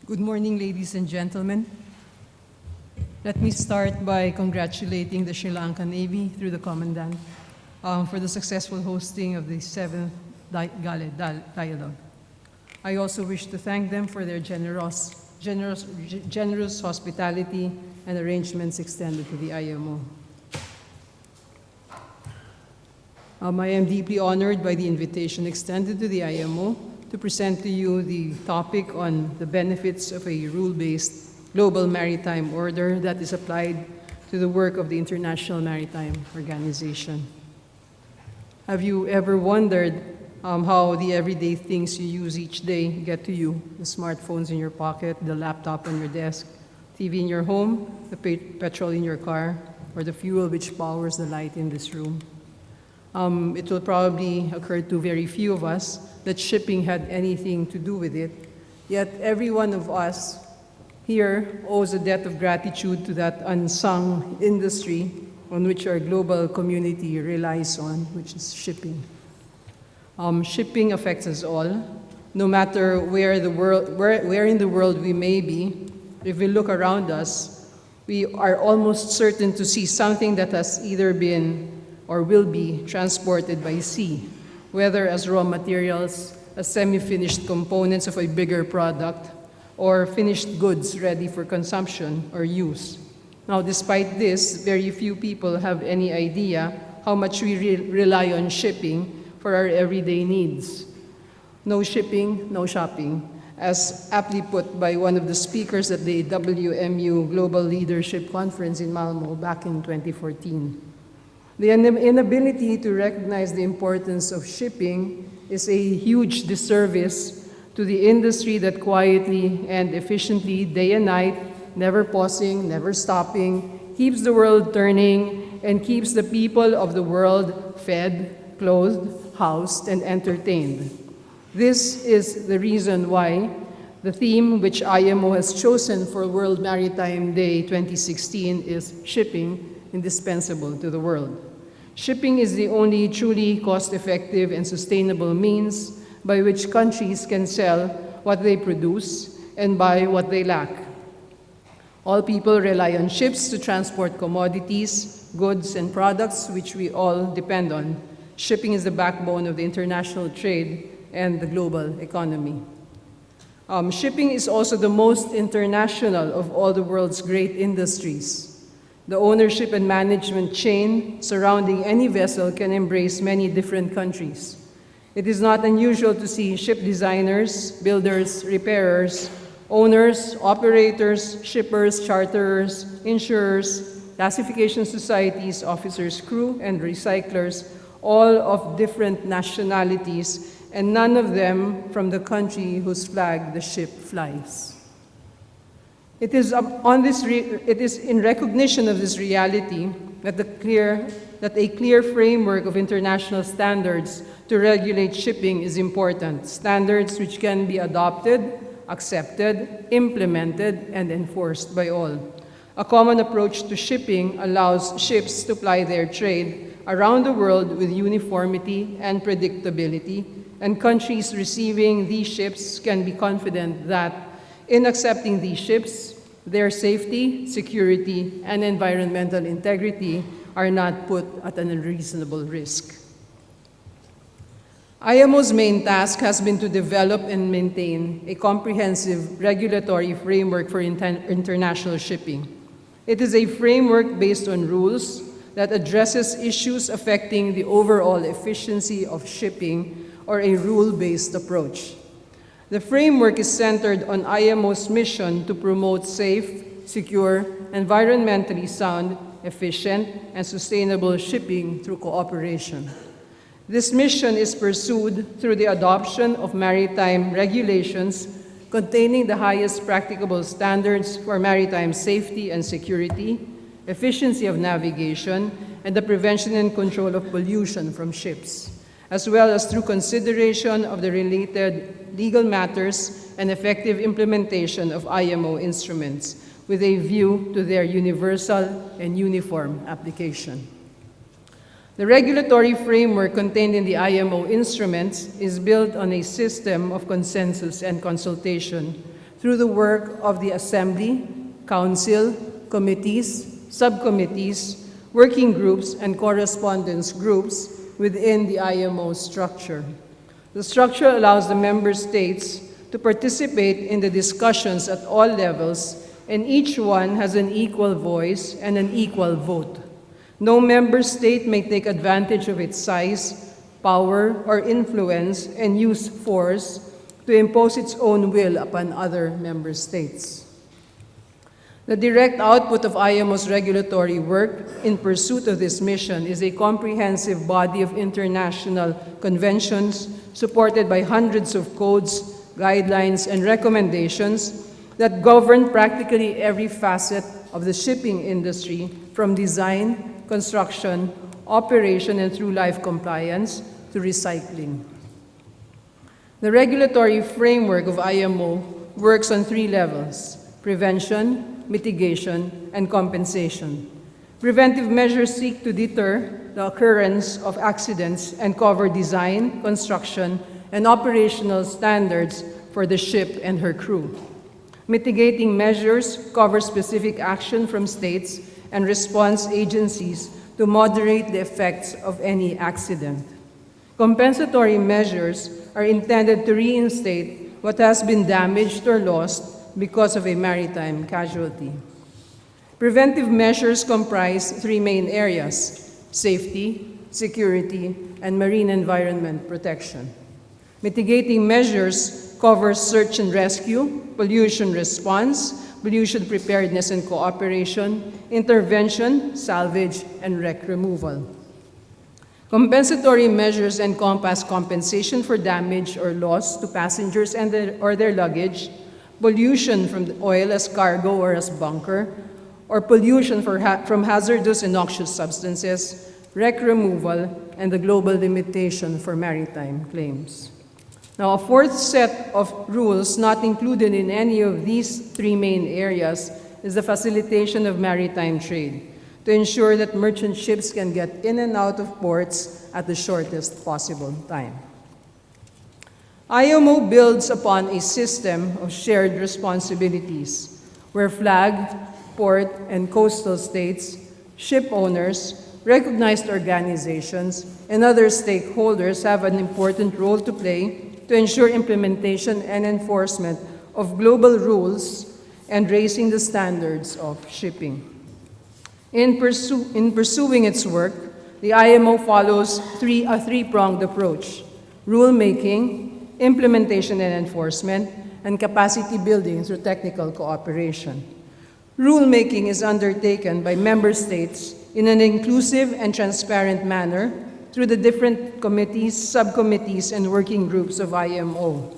Good morning, ladies and gentlemen. Let me start by congratulating the Sri Lankan Navy through the Commandant for the successful hosting of the 7th Dialogue. I also wish to thank them for their generous hospitality and arrangements extended to the IMO. I am deeply honored by the invitation extended to the IMO to present to you the topic on the benefits of a rule-based global maritime order that is applied to the work of the International Maritime Organization. Have you ever wondered how the everyday things you use each day get to you? The smartphones in your pocket, the laptop on your desk, TV in your home, the petrol in your car, or the fuel which powers the light in this room. It will probably occur to very few of us that shipping had anything to do with it, yet every one of us here owes a debt of gratitude to that unsung industry on which our global community relies on, which is shipping. Shipping affects us all, no matter where in the world we may be. If we look around us, we are almost certain to see something that has either been or will be transported by sea, whether as raw materials, as semi-finished components of a bigger product, or finished goods ready for consumption or use. Now, despite this, very few people have any idea how much we rely on shipping for our everyday needs. No shipping, no shopping, as aptly put by one of the speakers at the WMU Global Leadership Conference in Malmo back in 2014. The inability to recognize the importance of shipping is a huge disservice to the industry that quietly and efficiently, day and night, never pausing, never stopping, keeps the world turning and keeps the people of the world fed, clothed, housed, and entertained. This is the reason why the theme which IMO has chosen for World Maritime Day 2016 is shipping, indispensable to the world. Shipping is the only truly cost-effective and sustainable means by which countries can sell what they produce and buy what they lack. All people rely on ships to transport commodities, goods, and products which we all depend on. Shipping is the backbone of the international trade and the global economy. Shipping is also the most international of all the world's great industries. The ownership and management chain surrounding any vessel can embrace many different countries. It is not unusual to see ship designers, builders, repairers, owners, operators, shippers, charterers, insurers, classification societies, officers, crew, and recyclers, all of different nationalities, and none of them from the country whose flag the ship flies. It is in recognition of this reality that a clear framework of international standards to regulate shipping is important, standards which can be adopted, accepted, implemented, and enforced by all. A common approach to shipping allows ships to ply their trade around the world with uniformity and predictability, and countries receiving these ships can be confident that in accepting these ships, their safety, security, and environmental integrity are not put at an unreasonable risk. IMO's main task has been to develop and maintain a comprehensive regulatory framework for international shipping. It is a framework based on rules that addresses issues affecting the overall efficiency of shipping, or a rule-based approach. The framework is centered on IMO's mission to promote safe, secure, environmentally sound, efficient, and sustainable shipping through cooperation. This mission is pursued through the adoption of maritime regulations containing the highest practicable standards for maritime safety and security, efficiency of navigation, and the prevention and control of pollution from ships, as well as through consideration of the related legal matters and effective implementation of IMO instruments with a view to their universal and uniform application. The regulatory framework contained in the IMO instruments is built on a system of consensus and consultation through the work of the Assembly, Council, committees, subcommittees, working groups, and correspondence groups within the IMO structure. The structure allows the member states to participate in the discussions at all levels, and each one has an equal voice and an equal vote. No member state may take advantage of its size, power, or influence and use force to impose its own will upon other member states. The direct output of IMO's regulatory work in pursuit of this mission is a comprehensive body of international conventions supported by hundreds of codes, guidelines, and recommendations that govern practically every facet of the shipping industry, from design, construction, operation, and through life compliance to recycling. The regulatory framework of IMO works on three levels: prevention, mitigation, and compensation. Preventive measures seek to deter the occurrence of accidents and cover design, construction, and operational standards for the ship and her crew. Mitigating measures cover specific action from states and response agencies to moderate the effects of any accident. Compensatory measures are intended to reinstate what has been damaged or lost because of a maritime casualty. Preventive measures comprise three main areas: safety, security, and marine environment protection. Mitigating measures cover search and rescue, pollution response, pollution preparedness and cooperation, intervention, salvage, and wreck removal. Compensatory measures encompass compensation for damage or loss to passengers and their luggage, pollution from the oil as cargo or as bunker, or pollution from hazardous and noxious substances, wreck removal, and the global limitation for maritime claims. Now, a fourth set of rules not included in any of these three main areas is the facilitation of maritime trade, to ensure that merchant ships can get in and out of ports at the shortest possible time. IMO builds upon a system of shared responsibilities, where flag, port, and coastal states, ship owners, recognized organizations, and other stakeholders have an important role to play to ensure implementation and enforcement of global rules and raising the standards of shipping. In pursuing its work, the IMO follows a three-pronged approach: rulemaking, implementation and enforcement, and capacity building through technical cooperation. Rulemaking is undertaken by member states in an inclusive and transparent manner through the different committees, subcommittees, and working groups of IMO.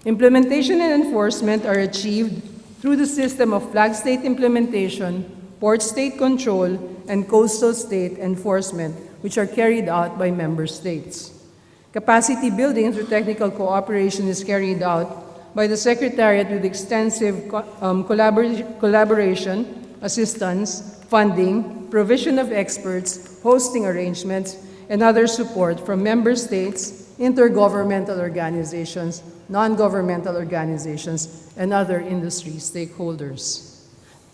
Implementation and enforcement are achieved through the system of flag state implementation, port state control, and coastal state enforcement, which are carried out by member states. Capacity building through technical cooperation is carried out by the Secretariat with extensive collaboration, assistance, funding, provision of experts, hosting arrangements, and other support from member states, intergovernmental organizations, non-governmental organizations, and other industry stakeholders.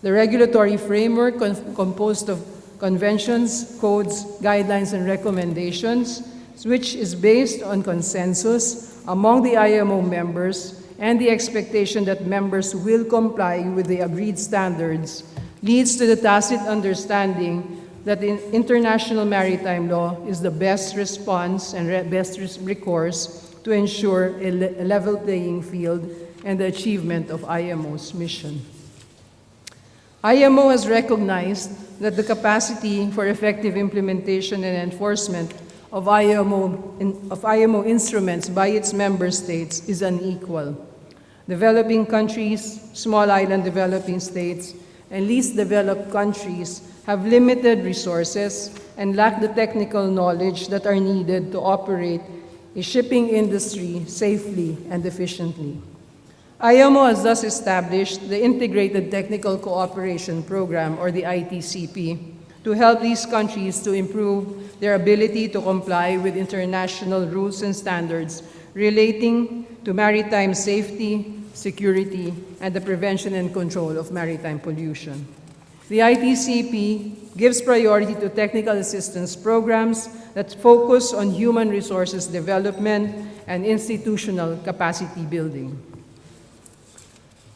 The regulatory framework composed of conventions, codes, guidelines, and recommendations, which is based on consensus among the IMO members and the expectation that members will comply with the agreed standards, leads to the tacit understanding that international maritime law is the best response and best recourse to ensure a level playing field and the achievement of IMO's mission. IMO has recognized that the capacity for effective implementation and enforcement of IMO instruments by its member states is unequal. Developing countries, small island developing states, and least developed countries have limited resources and lack the technical knowledge that are needed to operate a shipping industry safely and efficiently. IMO has thus established the Integrated Technical Cooperation Program, or the ITCP, to help these countries to improve their ability to comply with international rules and standards relating to maritime safety, security, and the prevention and control of maritime pollution. The ITCP gives priority to technical assistance programs that focus on human resources development and institutional capacity building.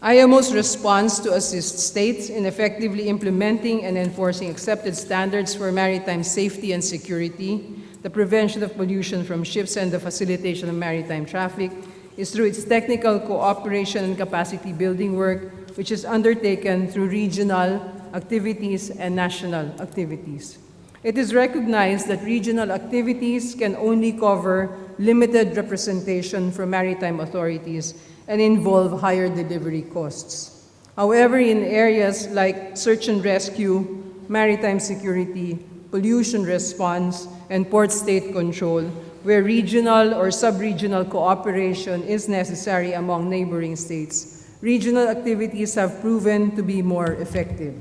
IMO's response to assist states in effectively implementing and enforcing accepted standards for maritime safety and security, the prevention of pollution from ships, and the facilitation of maritime traffic is through its technical cooperation and capacity building work, which is undertaken through regional activities and national activities. It is recognized that regional activities can only cover limited representation from maritime authorities and involve higher delivery costs. However, in areas like search and rescue, maritime security, pollution response, and port state control, where regional or sub-regional cooperation is necessary among neighboring states, regional activities have proven to be more effective.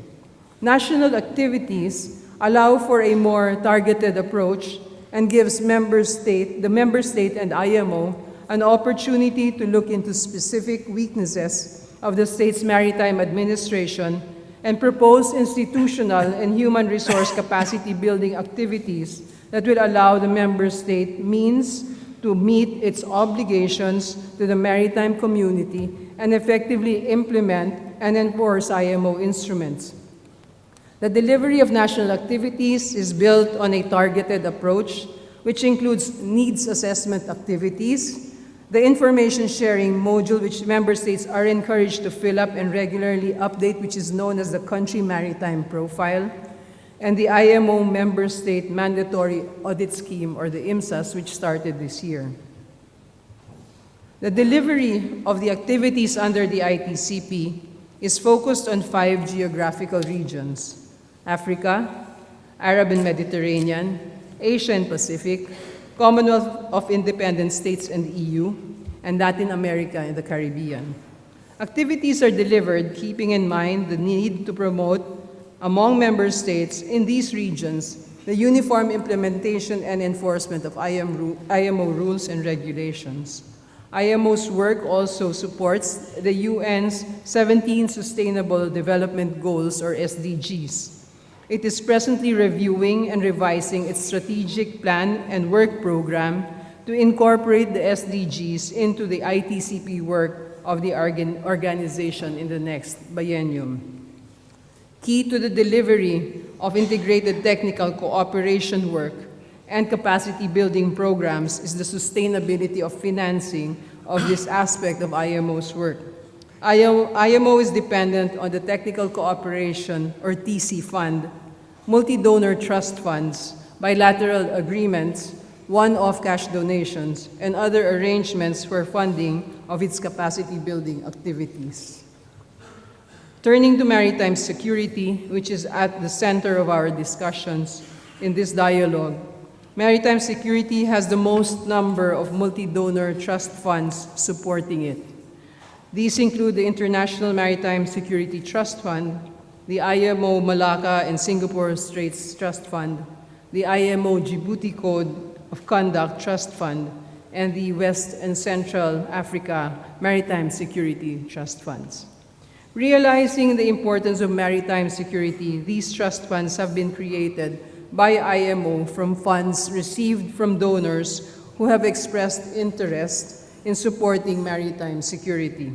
National activities allow for a more targeted approach and gives the member state and IMO an opportunity to look into specific weaknesses of the state's maritime administration and propose institutional and human resource capacity building activities that will allow the member state means to meet its obligations to the maritime community and effectively implement and enforce IMO instruments. The delivery of national activities is built on a targeted approach, which includes needs assessment activities, the information sharing module which member states are encouraged to fill up and regularly update, which is known as the Country Maritime Profile, and the IMO Member State Mandatory Audit Scheme, or the IMSAS, which started this year. The delivery of the activities under the ITCP is focused on 5 geographical regions: Africa, Arab and Mediterranean, Asia and Pacific, Commonwealth of Independent States and EU, and Latin America and the Caribbean. Activities are delivered keeping in mind the need to promote among member states in these regions the uniform implementation and enforcement of IMO rules and regulations. IMO's work also supports the UN's 17 Sustainable Development Goals, or SDGs. It is presently reviewing and revising its strategic plan and work program to incorporate the SDGs into the ITCP work of the organization in the next biennium. Key to the delivery of integrated technical cooperation work and capacity building programs is the sustainability of financing of this aspect of IMO's work. IMO is dependent on the Technical Cooperation, or TC Fund, multi-donor trust funds, bilateral agreements, one-off cash donations, and other arrangements for funding of its capacity building activities. Turning to maritime security, which is at the center of our discussions in this dialogue, maritime security has the most number of multi-donor trust funds supporting it. These include the International Maritime Security Trust Fund, the IMO Malacca and Singapore Straits Trust Fund, the IMO Djibouti Code of Conduct Trust Fund, and the West and Central Africa Maritime Security Trust Funds. Realizing the importance of maritime security, these trust funds have been created by IMO from funds received from donors who have expressed interest in supporting maritime security.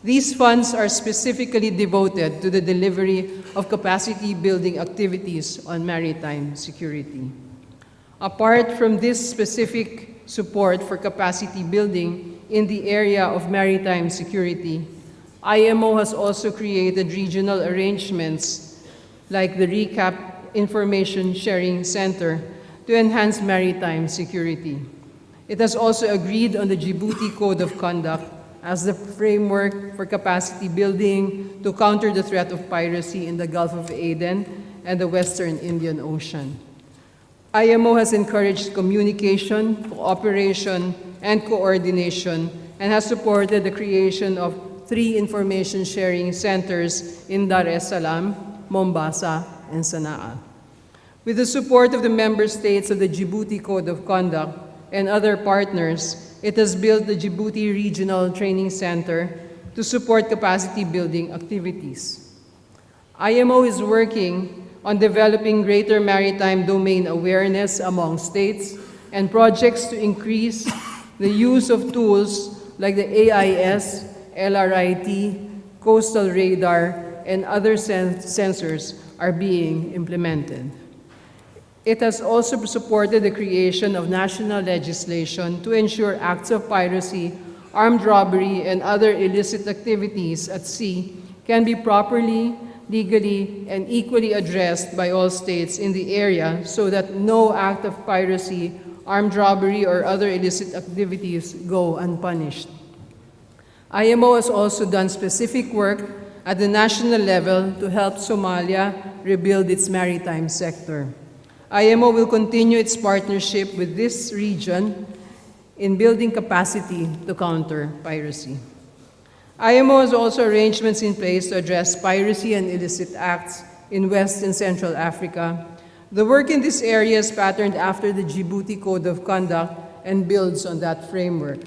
These funds are specifically devoted to the delivery of capacity building activities on maritime security. Apart from this specific support for capacity building in the area of maritime security, IMO has also created regional arrangements like the RECAP Information Sharing Center to enhance maritime security. It has also agreed on the Djibouti Code of Conduct as the framework for capacity building to counter the threat of piracy in the Gulf of Aden and the Western Indian Ocean. IMO has encouraged communication, cooperation, and coordination, and has supported the creation of 3 information sharing centers in Dar es Salaam, Mombasa, and Sana'a. With the support of the member states of the Djibouti Code of Conduct and other partners, it has built the Djibouti Regional Training Center to support capacity building activities. IMO is working on developing greater maritime domain awareness among states and projects to increase the use of tools like the AIS, LRIT, coastal radar, and other sensors are being implemented. It has also supported the creation of national legislation to ensure acts of piracy, armed robbery, and other illicit activities at sea can be properly, legally, and equally addressed by all states in the area so that no act of piracy, armed robbery, or other illicit activities go unpunished. IMO has also done specific work at the national level to help Somalia rebuild its maritime sector. IMO will continue its partnership with this region in building capacity to counter piracy. IMO has also arrangements in place to address piracy and illicit acts in West and Central Africa. The work in this area is patterned after the Djibouti Code of Conduct and builds on that framework.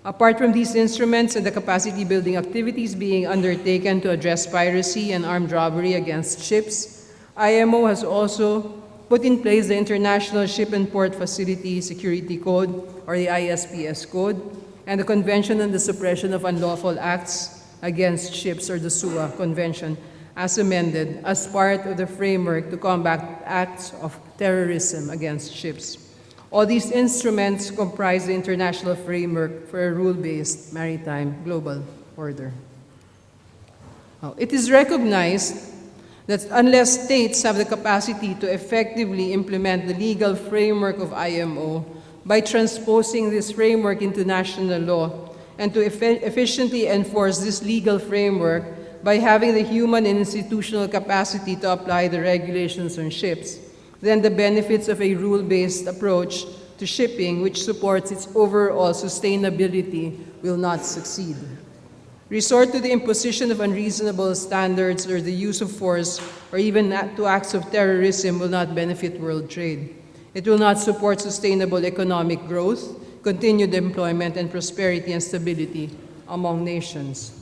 Apart from these instruments and the capacity building activities being undertaken to address piracy and armed robbery against ships, IMO has also put in place the International Ship and Port Facility Security Code, or the ISPS Code, and the Convention on the Suppression of Unlawful Acts Against Ships, or the SUA Convention, as amended as part of the framework to combat acts of terrorism against ships. All these instruments comprise the international framework for a rule-based maritime global order. It is recognized that unless states have the capacity to effectively implement the legal framework of IMO by transposing this framework into national law and to efficiently enforce this legal framework by having the human and institutional capacity to apply the regulations on ships, then the benefits of a rule-based approach to shipping, which supports its overall sustainability, will not succeed. Resort to the imposition of unreasonable standards or the use of force or even to acts of terrorism will not benefit world trade. It will not support sustainable economic growth, continued employment, and prosperity and stability among nations.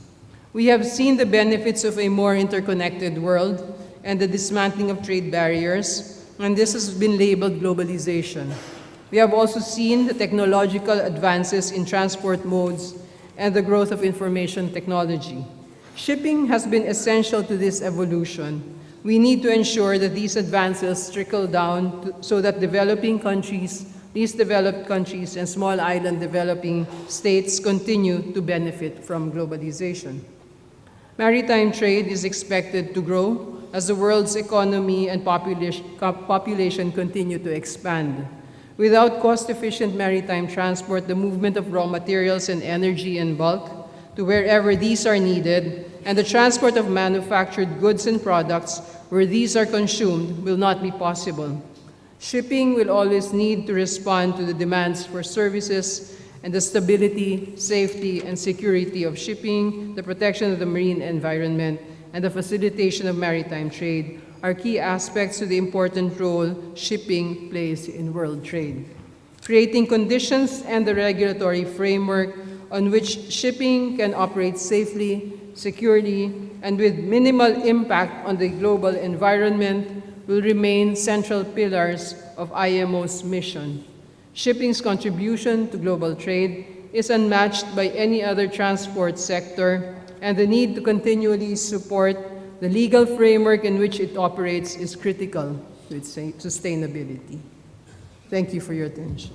We have seen the benefits of a more interconnected world and the dismantling of trade barriers, and this has been labeled globalization. We have also seen the technological advances in transport modes and the growth of information technology. Shipping has been essential to this evolution. We need to ensure that these advances trickle down so that developing countries, least developed countries, and small island developing states continue to benefit from globalization. Maritime trade is expected to grow as the world's economy and population continue to expand. Without cost-efficient maritime transport, the movement of raw materials and energy in bulk to wherever these are needed, and the transport of manufactured goods and products where these are consumed will not be possible. Shipping will always need to respond to the demands for services, and the stability, safety, and security of shipping, the protection of the marine environment, and the facilitation of maritime trade are key aspects to the important role shipping plays in world trade. Creating conditions and the regulatory framework on which shipping can operate safely, securely, and with minimal impact on the global environment will remain central pillars of IMO's mission. Shipping's contribution to global trade is unmatched by any other transport sector, and the need to continually support the legal framework in which it operates is critical to its sustainability. Thank you for your attention.